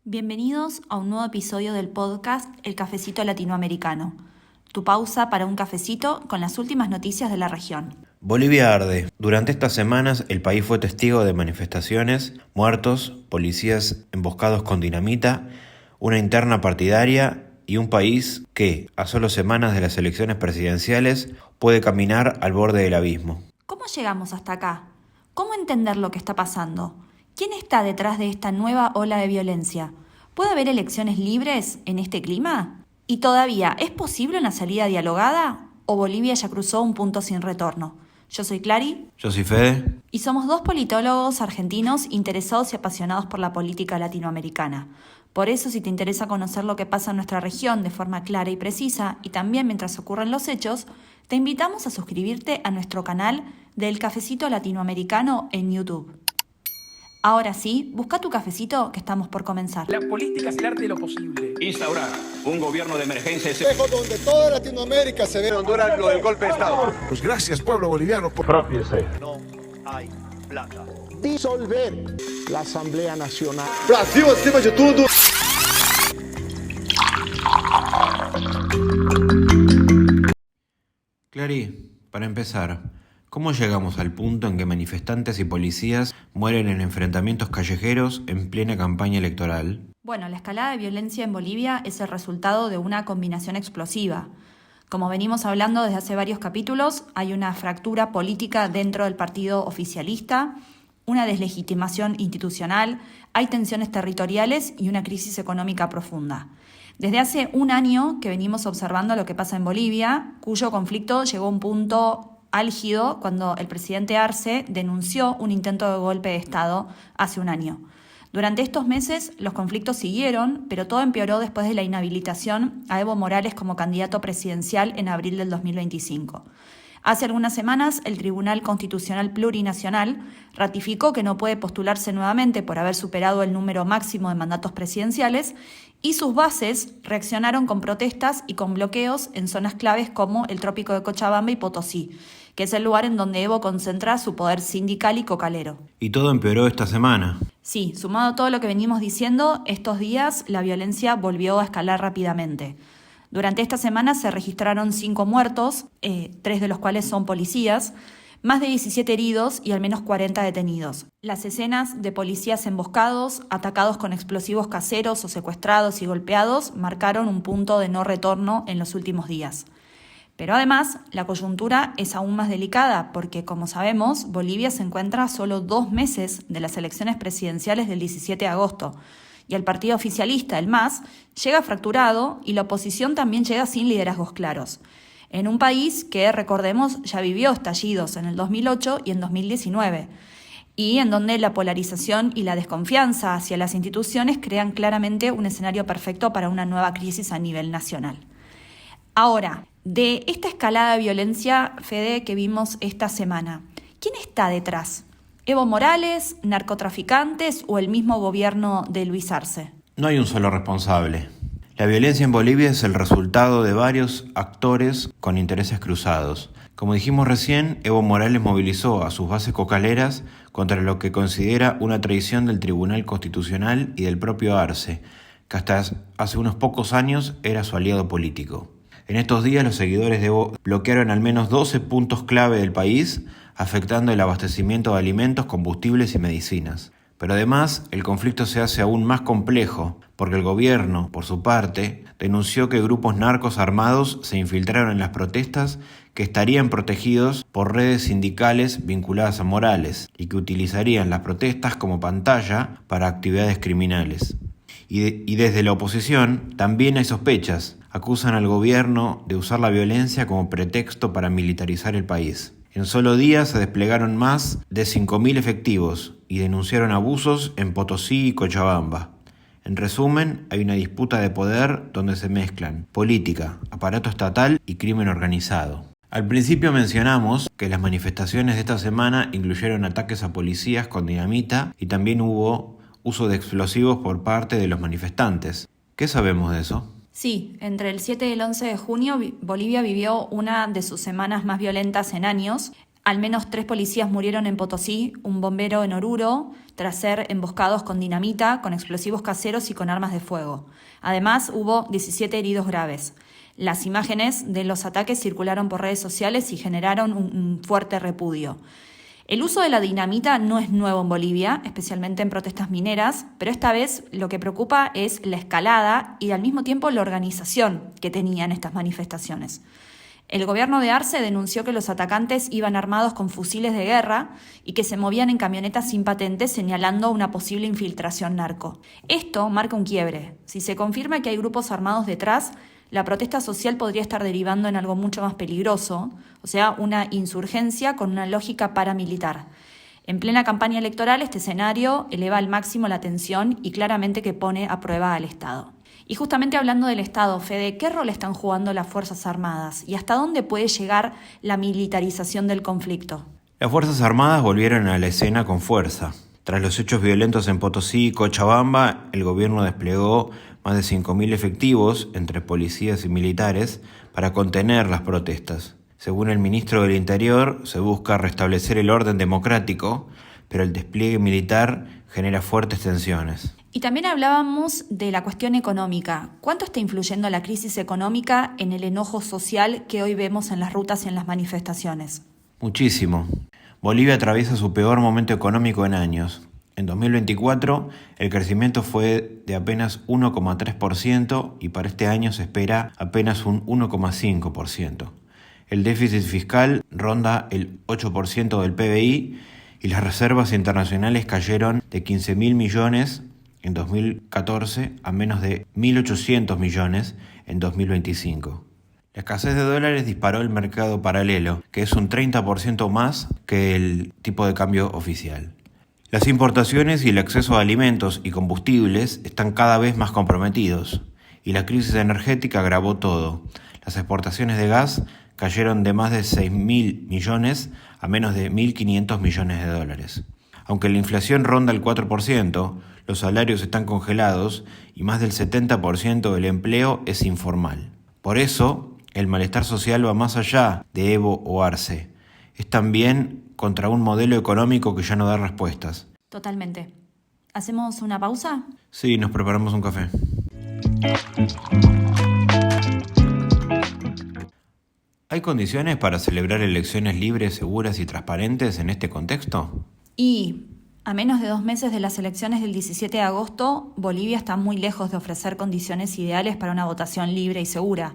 Bienvenidos a un nuevo episodio del podcast El Cafecito Latinoamericano, tu pausa para un cafecito con las últimas noticias de la región. Bolivia arde. Durante estas semanas el país fue testigo de manifestaciones, muertos, policías emboscados con dinamita, una interna partidaria y un país que, a solo semanas de las elecciones presidenciales, puede caminar al borde del abismo. ¿Cómo llegamos hasta acá? ¿Cómo entender lo que está pasando? ¿Quién está detrás de esta nueva ola de violencia? ¿Puede haber elecciones libres en este clima? ¿Y todavía es posible una salida dialogada? ¿O Bolivia ya cruzó un punto sin retorno? Yo soy Clary. Yo soy Fede. Y somos dos politólogos argentinos interesados y apasionados por la política latinoamericana. Por eso, si te interesa conocer lo que pasa en nuestra región de forma clara y precisa, y también mientras ocurren los hechos, te invitamos a suscribirte a nuestro canal del Cafecito Latinoamericano en YouTube. Ahora sí, busca tu cafecito que estamos por comenzar. La política es el arte de lo posible. Instaurar un gobierno de emergencia Espejo donde toda Latinoamérica se ve. Honduras lo del golpe de Estado. Pues gracias, pueblo boliviano. Propiese. No hay plata. Disolver la Asamblea Nacional. Brasil acima de tudo. Clary, para empezar, ¿cómo llegamos al punto en que manifestantes y policías mueren en enfrentamientos callejeros en plena campaña electoral? Bueno, la escalada de violencia en Bolivia es el resultado de una combinación explosiva. Como venimos hablando desde hace varios capítulos, hay una fractura política dentro del partido oficialista, una deslegitimación institucional, hay tensiones territoriales y una crisis económica profunda. Desde hace un año que venimos observando lo que pasa en Bolivia, cuyo conflicto llegó a un punto álgido cuando el presidente Arce denunció un intento de golpe de Estado hace un año. Durante estos meses los conflictos siguieron, pero todo empeoró después de la inhabilitación a Evo Morales como candidato presidencial en abril del 2025. Hace algunas semanas, el Tribunal Constitucional Plurinacional ratificó que no puede postularse nuevamente por haber superado el número máximo de mandatos presidenciales y sus bases reaccionaron con protestas y con bloqueos en zonas claves como el Trópico de Cochabamba y Potosí, que es el lugar en donde Evo concentra su poder sindical y cocalero. Y todo empeoró esta semana. Sí, sumado a todo lo que venimos diciendo, estos días la violencia volvió a escalar rápidamente. Durante esta semana se registraron 5 muertos, 3 de los cuales son policías, más de 17 heridos y al menos 40 detenidos. Las escenas de policías emboscados, atacados con explosivos caseros o secuestrados y golpeados marcaron un punto de no retorno en los últimos días. Pero además, la coyuntura es aún más delicada porque, como sabemos, Bolivia se encuentra a solo 2 meses de las elecciones presidenciales del 17 de agosto, y el partido oficialista, el MAS, llega fracturado y la oposición también llega sin liderazgos claros. En un país que, recordemos, ya vivió estallidos en el 2008 y en 2019, y en donde la polarización y la desconfianza hacia las instituciones crean claramente un escenario perfecto para una nueva crisis a nivel nacional. Ahora, de esta escalada de violencia, Fede, que vimos esta semana, ¿quién está detrás? ¿Evo Morales, narcotraficantes o el mismo gobierno de Luis Arce? No hay un solo responsable. La violencia en Bolivia es el resultado de varios actores con intereses cruzados. Como dijimos recién, Evo Morales movilizó a sus bases cocaleras contra lo que considera una traición del Tribunal Constitucional y del propio Arce, que hasta hace unos pocos años era su aliado político. En estos días los seguidores de Evo bloquearon al menos 12 puntos clave del país, afectando el abastecimiento de alimentos, combustibles y medicinas. Pero además, el conflicto se hace aún más complejo, porque el gobierno, por su parte, denunció que grupos narcos armados se infiltraron en las protestas que estarían protegidos por redes sindicales vinculadas a Morales y que utilizarían las protestas como pantalla para actividades criminales. Y desde la oposición también hay sospechas. Acusan al gobierno de usar la violencia como pretexto para militarizar el país. En solo días se desplegaron más de 5.000 efectivos y denunciaron abusos en Potosí y Cochabamba. En resumen, hay una disputa de poder donde se mezclan política, aparato estatal y crimen organizado. Al principio mencionamos que las manifestaciones de esta semana incluyeron ataques a policías con dinamita y también hubo uso de explosivos por parte de los manifestantes. ¿Qué sabemos de eso? Sí, entre el 7 y el 11 de junio Bolivia vivió una de sus semanas más violentas en años. Al menos 3 policías murieron en Potosí, un bombero en Oruro, tras ser emboscados con dinamita, con explosivos caseros y con armas de fuego. Además, hubo 17 heridos graves. Las imágenes de los ataques circularon por redes sociales y generaron un fuerte repudio. El uso de la dinamita no es nuevo en Bolivia, especialmente en protestas mineras, pero esta vez lo que preocupa es la escalada y al mismo tiempo la organización que tenían estas manifestaciones. El gobierno de Arce denunció que los atacantes iban armados con fusiles de guerra y que se movían en camionetas sin patentes, señalando una posible infiltración narco. Esto marca un quiebre. Si se confirma que hay grupos armados detrás, la protesta social podría estar derivando en algo mucho más peligroso, o sea, una insurgencia con una lógica paramilitar. En plena campaña electoral, este escenario eleva al máximo la tensión y claramente que pone a prueba al Estado. Y justamente hablando del Estado, Fede, ¿qué rol están jugando las Fuerzas Armadas? ¿Y hasta dónde puede llegar la militarización del conflicto? Las Fuerzas Armadas volvieron a la escena con fuerza. Tras los hechos violentos en Potosí y Cochabamba, el gobierno desplegó más de 5.000 efectivos entre policías y militares para contener las protestas. Según el ministro del Interior, se busca restablecer el orden democrático, pero el despliegue militar genera fuertes tensiones. Y también hablábamos de la cuestión económica. ¿Cuánto está influyendo la crisis económica en el enojo social que hoy vemos en las rutas y en las manifestaciones? Muchísimo. Bolivia atraviesa su peor momento económico en años. En 2024, el crecimiento fue de apenas 1,3% y para este año se espera apenas un 1,5%. El déficit fiscal ronda el 8% del PBI y las reservas internacionales cayeron de 15.000 millones en 2014 a menos de 1.800 millones en 2025. La escasez de dólares disparó el mercado paralelo, que es un 30% más que el tipo de cambio oficial. Las importaciones y el acceso a alimentos y combustibles están cada vez más comprometidos, y la crisis energética agravó todo. Las exportaciones de gas cayeron de más de 6.000 millones a menos de 1.500 millones de dólares. Aunque la inflación ronda el 4%, los salarios están congelados y más del 70% del empleo es informal. Por eso, el malestar social va más allá de Evo o Arce. Es también contra un modelo económico que ya no da respuestas. Totalmente. ¿Hacemos una pausa? Sí, nos preparamos un café. ¿Hay condiciones para celebrar elecciones libres, seguras y transparentes en este contexto? Y a menos de 2 meses de las elecciones del 17 de agosto, Bolivia está muy lejos de ofrecer condiciones ideales para una votación libre y segura.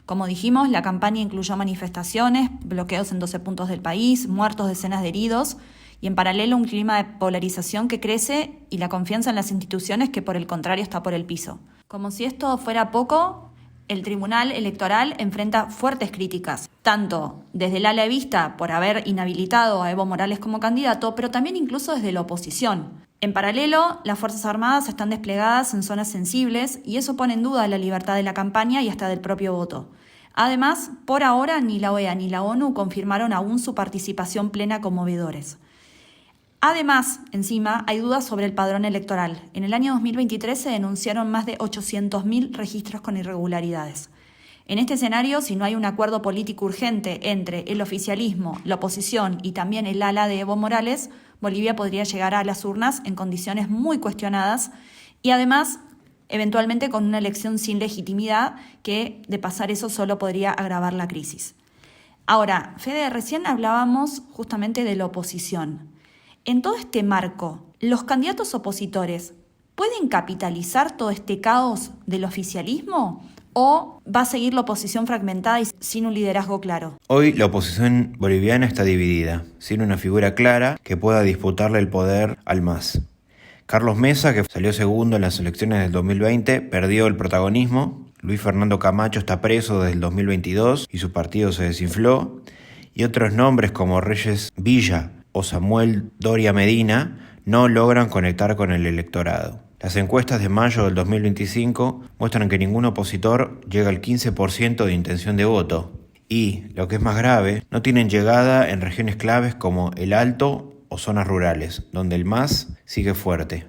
Como dijimos, la campaña incluyó manifestaciones, bloqueos en 12 puntos del país, muertos, decenas de heridos y en paralelo un clima de polarización que crece y la confianza en las instituciones que por el contrario está por el piso. Como si esto fuera poco, el Tribunal Electoral enfrenta fuertes críticas, tanto desde el ala evista por haber inhabilitado a Evo Morales como candidato, pero también incluso desde la oposición. En paralelo, las Fuerzas Armadas están desplegadas en zonas sensibles y eso pone en duda la libertad de la campaña y hasta del propio voto. Además, por ahora ni la OEA ni la ONU confirmaron aún su participación plena como veedores. Además, encima, hay dudas sobre el padrón electoral. En el año 2023 se denunciaron más de 800.000 registros con irregularidades. En este escenario, si no hay un acuerdo político urgente entre el oficialismo, la oposición y también el ala de Evo Morales, Bolivia podría llegar a las urnas en condiciones muy cuestionadas y además, eventualmente con una elección sin legitimidad que, de pasar eso, solo podría agravar la crisis. Ahora, Fede, recién hablábamos justamente de la oposición. En todo este marco, ¿los candidatos opositores pueden capitalizar todo este caos del oficialismo o va a seguir la oposición fragmentada y sin un liderazgo claro? Hoy la oposición boliviana está dividida, sin una figura clara que pueda disputarle el poder al MAS. Carlos Mesa, que salió segundo en las elecciones del 2020, perdió el protagonismo. Luis Fernando Camacho está preso desde el 2022 y su partido se desinfló. Y otros nombres como Reyes Villa o Samuel Doria Medina no logran conectar con el electorado. Las encuestas de mayo del 2025 muestran que ningún opositor llega al 15% de intención de voto. Y, lo que es más grave, no tienen llegada en regiones claves como el Alto o zonas rurales, donde el MAS sigue fuerte.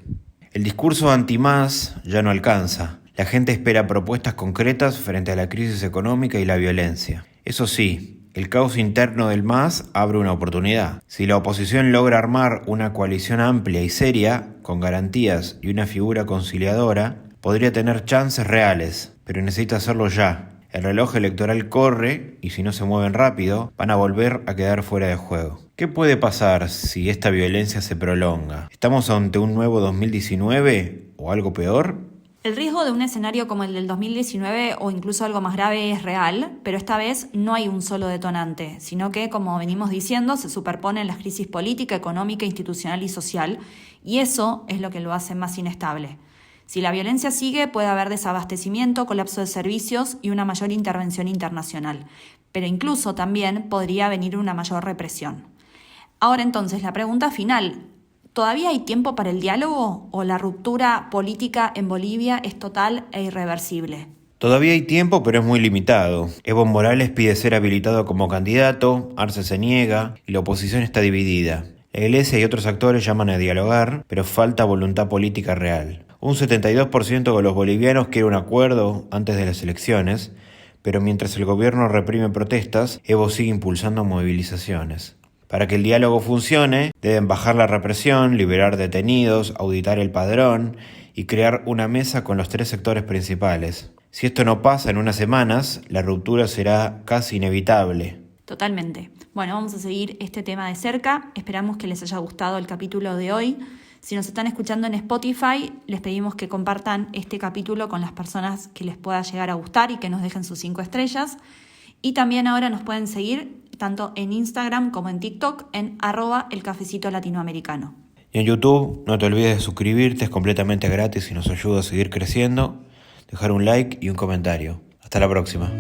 El discurso anti-MAS ya no alcanza. La gente espera propuestas concretas frente a la crisis económica y la violencia. Eso sí, el caos interno del MAS abre una oportunidad. Si la oposición logra armar una coalición amplia y seria, con garantías y una figura conciliadora, podría tener chances reales, pero necesita hacerlo ya. El reloj electoral corre y si no se mueven rápido, van a volver a quedar fuera de juego. ¿Qué puede pasar si esta violencia se prolonga? ¿Estamos ante un nuevo 2019 o algo peor? El riesgo de un escenario como el del 2019 o incluso algo más grave es real, pero esta vez no hay un solo detonante, sino que, como venimos diciendo, se superponen las crisis política, económica, institucional y social, y eso es lo que lo hace más inestable. Si la violencia sigue, puede haber desabastecimiento, colapso de servicios y una mayor intervención internacional, pero incluso también podría venir una mayor represión. Ahora entonces, la pregunta final: ¿todavía hay tiempo para el diálogo o la ruptura política en Bolivia es total e irreversible? Todavía hay tiempo, pero es muy limitado. Evo Morales pide ser habilitado como candidato, Arce se niega y la oposición está dividida. La Iglesia y otros actores llaman a dialogar, pero falta voluntad política real. Un 72% de los bolivianos quiere un acuerdo antes de las elecciones, pero mientras el gobierno reprime protestas, Evo sigue impulsando movilizaciones. Para que el diálogo funcione, deben bajar la represión, liberar detenidos, auditar el padrón y crear una mesa con los 3 sectores principales. Si esto no pasa en unas semanas, la ruptura será casi inevitable. Totalmente. Bueno, vamos a seguir este tema de cerca. Esperamos que les haya gustado el capítulo de hoy. Si nos están escuchando en Spotify, les pedimos que compartan este capítulo con las personas que les pueda llegar a gustar y que nos dejen sus 5 estrellas. Y también ahora nos pueden seguir tanto en Instagram como en TikTok en @elcafecitolatinoamericano. Y en YouTube, no te olvides de suscribirte, es completamente gratis y nos ayuda a seguir creciendo. Dejar un like y un comentario. Hasta la próxima.